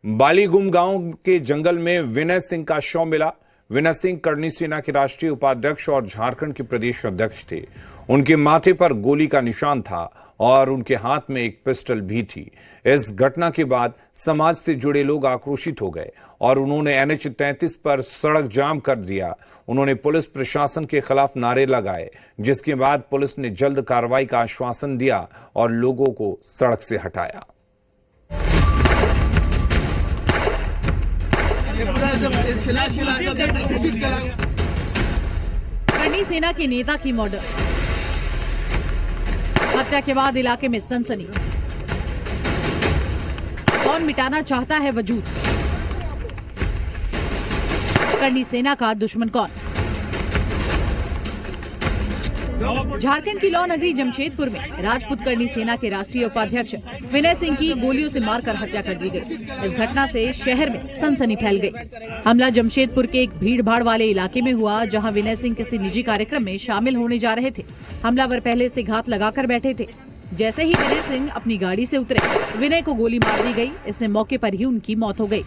बालीगुम गांव के जंगल में विनय सिंह का शव मिला। विनय सिंह करनी सेना के राष्ट्रीय उपाध्यक्ष और झारखंड के प्रदेश अध्यक्ष थे। उनके माथे पर गोली का निशान था और उनके हाथ में एक पिस्टल भी थी। इस घटना के बाद समाज से जुड़े लोग आक्रोशित हो गए और उन्होंने NH 33 पर सड़क जाम कर दिया। उन्होंने पुलिस प्रशासन के खिलाफ नारे लगाए, जिसके बाद पुलिस ने जल्द कार्रवाई का आश्वासन दिया और लोगों को सड़क से हटाया। करनी सेना के नेता की मर्डर, हत्या के बाद इलाके में सनसनी। कौन मिटाना चाहता है वजूद? करनी सेना का दुश्मन कौन? झारखंड की लौ नगरी जमशेदपुर में राजपूत करनी सेना के राष्ट्रीय उपाध्यक्ष विनय सिंह की गोलियों से मारकर हत्या कर दी गई। इस घटना से शहर में सनसनी फैल गई। हमला जमशेदपुर के एक भीड़-भाड़ वाले इलाके में हुआ, जहां विनय सिंह किसी निजी कार्यक्रम में शामिल होने जा रहे थे। हमलावर पहले से घात लगाकर बैठे थे। जैसे ही विनय सिंह अपनी गाड़ी से उतरे, विनय को गोली मार दी गई। इससे मौके पर ही उनकी मौत हो गई।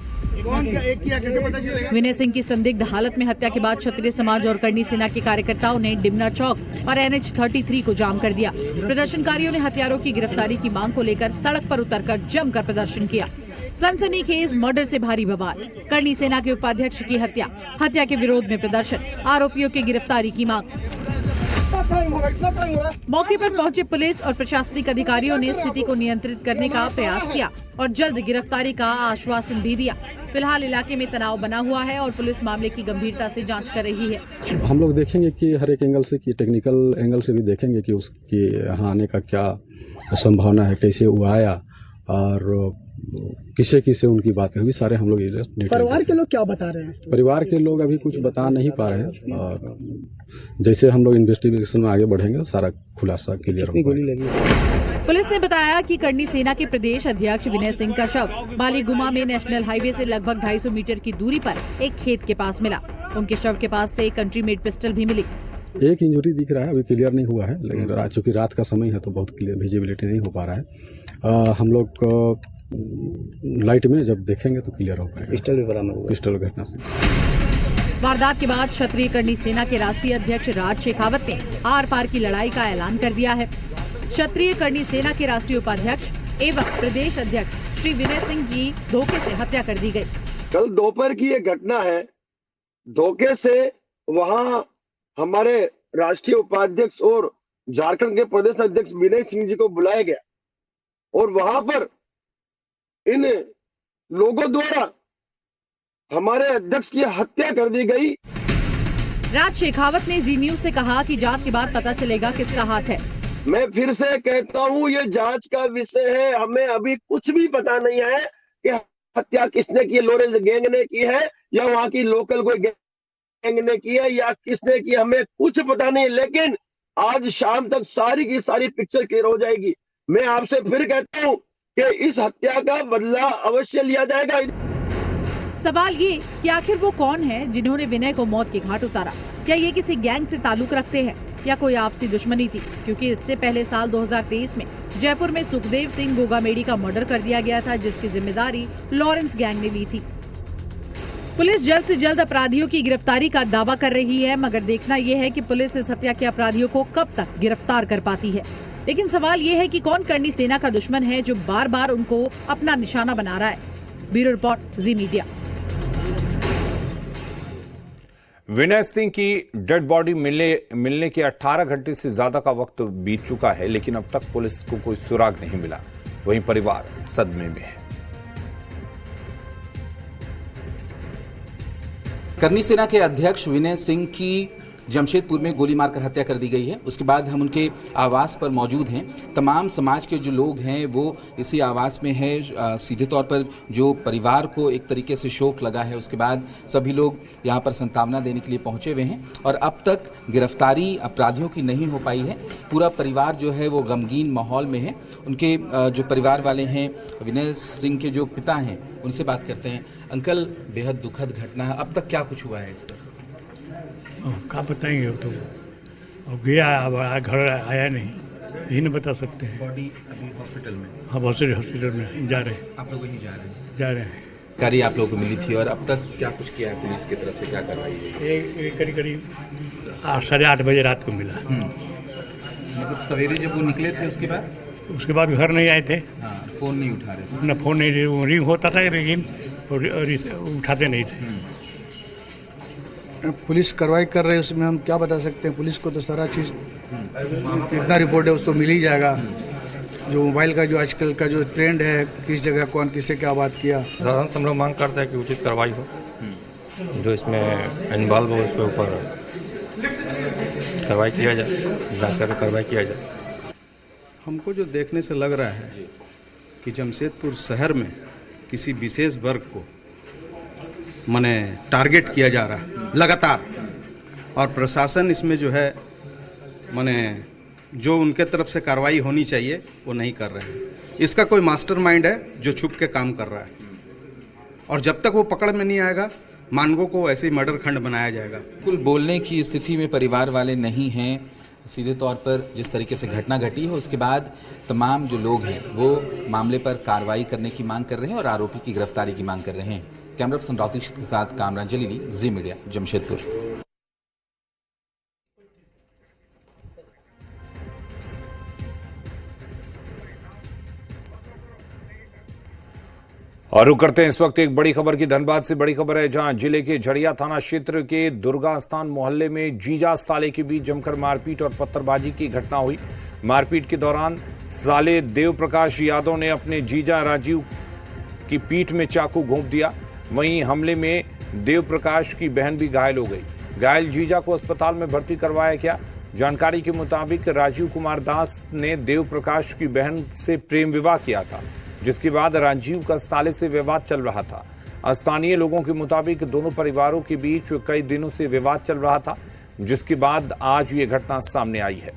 विनय सिंह की संदिग्ध हालत में हत्या के बाद क्षत्रिय समाज और करनी सेना के कार्यकर्ताओं ने डिमना चौक और NH 33 को जाम कर दिया। प्रदर्शनकारियों ने हत्यारों की गिरफ्तारी की मांग को लेकर सड़क पर उतरकर जमकर प्रदर्शन किया। सनसनीखेज मर्डर से भारी बवाल, करनी सेना के उपाध्यक्ष की हत्या के विरोध में प्रदर्शन, आरोपियों की गिरफ्तारी की मांग। मौके पर पहुंचे पुलिस और प्रशासनिक अधिकारियों ने स्थिति को नियंत्रित करने का प्रयास किया और जल्द गिरफ्तारी का आश्वासन भी दिया। फिलहाल इलाके में तनाव बना हुआ है और पुलिस मामले की गंभीरता से जांच कर रही है। हम लोग देखेंगे कि हर एक एंगल से, कि टेक्निकल एंगल से भी देखेंगे कि उसके यहाँ आने का क्या संभावना है, कैसे वो आया और किसे किसे उनकी बातें हुई, सारे हम लोग। परिवार के लोग क्या बता रहे हैं? परिवार के लोग अभी कुछ बता नहीं पा रहे हैं और जैसे हम लोग इन्वेस्टिगेशन में आगे बढ़ेंगे सारा खुलासा क्लियर होगा। पुलिस ने बताया कि करनी सेना के प्रदेश अध्यक्ष विनय सिंह का शव बालीगुमा में नेशनल हाईवे से लगभग 250 मीटर की दूरी पर एक खेत के पास मिला। उनके शव के पास से एक कंट्री मेड पिस्टल भी मिली। एक इंजरी दिख रहा है, अभी क्लियर नहीं हुआ है, लेकिन चूंकि रात का समय है तो बहुत क्लियर विजिबिलिटी नहीं हो पा रहा है। हम लोग लाइट में जब देखेंगे तो क्लियर हो पाएगा। पिस्टल भी बरामद हुआ, पिस्टल घटना से। वारदात के बाद क्षत्रिय करनी सेना के राष्ट्रीय अध्यक्ष राज शेखावत ने आर पार की लड़ाई का ऐलान कर दिया है। क्षत्रिय करनी सेना के राष्ट्रीय उपाध्यक्ष एवं प्रदेश अध्यक्ष श्री विनय सिंह की धोखे से हत्या कर दी गई। कल दोपहर की ये घटना है। धोखे से वहां हमारे राष्ट्रीय उपाध्यक्ष और झारखंड के प्रदेश अध्यक्ष विनय सिंह जी को बुलाया गया और वहां पर इन लोगों द्वारा हमारे अध्यक्ष की हत्या कर दी गई। राज शेखावत ने जी न्यूज से कहा कि जांच के बाद पता चलेगा किसका हाथ है। मैं फिर से कहता हूं, ये जांच का विषय है। हमें अभी कुछ भी पता नहीं है कि हत्या किसने की, लॉरेंस गैंग ने की है या वहां की लोकल कोई गैंग ने की है या किसने की, हमें कुछ पता नहीं। लेकिन आज शाम तक सारी की सारी पिक्चर क्लियर हो जाएगी। मैं आपसे फिर कहता हूं कि इस हत्या का बदला अवश्य लिया जाएगा। सवाल ये कि आखिर वो कौन है जिन्होंने विनय को मौत के घाट उतारा? क्या ये किसी गैंग से ताल्लुक रखते हैं या कोई आपसी दुश्मनी थी? क्योंकि इससे पहले साल 2023 में जयपुर में सुखदेव सिंह गोगामेडी का मर्डर कर दिया गया था, जिसकी जिम्मेदारी लॉरेंस गैंग ने ली थी। पुलिस जल्द से जल्द अपराधियों की गिरफ्तारी का दावा कर रही है, मगर देखना यह है कि पुलिस इस हत्या के अपराधियों को कब तक गिरफ्तार कर पाती है। लेकिन सवाल ये है कि कौन करनी सेना का दुश्मन है जो बार बार उनको अपना निशाना बना रहा है। ब्यूरो रिपोर्ट, जी मीडिया। विनय सिंह की डेड बॉडी मिलने के 18 घंटे से ज्यादा का वक्त बीत चुका है, लेकिन अब तक पुलिस को कोई सुराग नहीं मिला। वहीं परिवार सदमे में है। करनी सेना के अध्यक्ष विनय सिंह की जमशेदपुर में गोली मारकर हत्या कर दी गई है। उसके बाद हम उनके आवास पर मौजूद हैं। तमाम समाज के जो लोग हैं वो इसी आवास में है। सीधे तौर पर जो परिवार को एक तरीके से शोक लगा है, उसके बाद सभी लोग यहाँ पर सांत्वना देने के लिए पहुँचे हुए हैं और अब तक गिरफ्तारी अपराधियों की नहीं हो पाई है। पूरा परिवार जो है वो गमगीन माहौल में है। उनके जो परिवार वाले हैं, विनय सिंह के जो पिता हैं, उनसे बात करते हैं। अंकल, बेहद दुखद घटना है, अब तक क्या कुछ हुआ है इस पर? क्या बताएंगे तो, अब गया अब घर आया नहीं, यही नहीं बता सकते हैं। बॉडी अभी हॉस्पिटल में? हाँ, बहुत सारे हॉस्पिटल में जा रहे हैं। आप लोग वहीं जा रहे हैं? जा रहे हैं। जानकारी आप लोगों को मिली थी और अब तक क्या कुछ किया है पुलिस की तरफ से, क्या कार्रवाई हुई? ये करीब करीब 8:30 बजे रात को मिला। मतलब सवेरे जब वो निकले थे उसके बाद घर नहीं आए थे, हाँ, फोन नहीं उठा रहे थे। अपना फ़ोन नहीं, रिंग होता था लेकिन उठाते नहीं थे। पुलिस कार्रवाई कर रही है, उसमें हम क्या बता सकते हैं। पुलिस को तो सारा चीज़ इतना रिपोर्ट है उसको मिल ही जाएगा। जो मोबाइल का जो आजकल का जो ट्रेंड है, किस जगह कौन किससे क्या बात किया, साधारण से हम लोग मांग करते हैं कि उचित कार्रवाई हो, जो इसमें इन्वॉल्व हो उसके ऊपर कार्रवाई किया जाए, जांच करके कार्रवाई किया जाए। हमको जो देखने से लग रहा है कि जमशेदपुर शहर में किसी विशेष वर्ग को माने टारगेट किया जा रहा है लगातार, और प्रशासन इसमें जो है माने जो उनके तरफ से कार्रवाई होनी चाहिए वो नहीं कर रहे हैं। इसका कोई मास्टरमाइंड है जो छुप के काम कर रहा है, और जब तक वो पकड़ में नहीं आएगा मानगो को ऐसे ही मर्डर खंड बनाया जाएगा। कुल बोलने की स्थिति में परिवार वाले नहीं हैं। सीधे तौर पर जिस तरीके से घटना घटी है उसके बाद तमाम जो लोग हैं वो मामले पर कार्रवाई करने की मांग कर रहे हैं और आरोपी की गिरफ्तारी की मांग कर रहे हैं। कैमरा पर्सन राउती के साथ कामरान जलीली, जी मीडिया, जमशेदपुर। और रुक करते हैं इस वक्त एक बड़ी खबर की। धनबाद से बड़ी खबर है, जहां जिले के झड़िया थाना क्षेत्र के दुर्गा स्थान मोहल्ले में जीजा साले के बीच जमकर मारपीट और पत्थरबाजी की घटना हुई। मारपीट के दौरान साले देव प्रकाश यादव ने अपने जीजा राजीव की पीठ में चाकू घोंप दिया। वहीं हमले में देव प्रकाश की बहन भी घायल हो गई। घायल जीजा को अस्पताल में भर्ती करवाया गया। जानकारी के मुताबिक राजीव कुमार दास ने देव प्रकाश की बहन से प्रेम विवाह किया था, जिसके बाद राजीव का साले से विवाद चल रहा था। स्थानीय लोगों के मुताबिक दोनों परिवारों के बीच कई दिनों से विवाद चल रहा था, जिसके बाद आज ये घटना सामने आई है।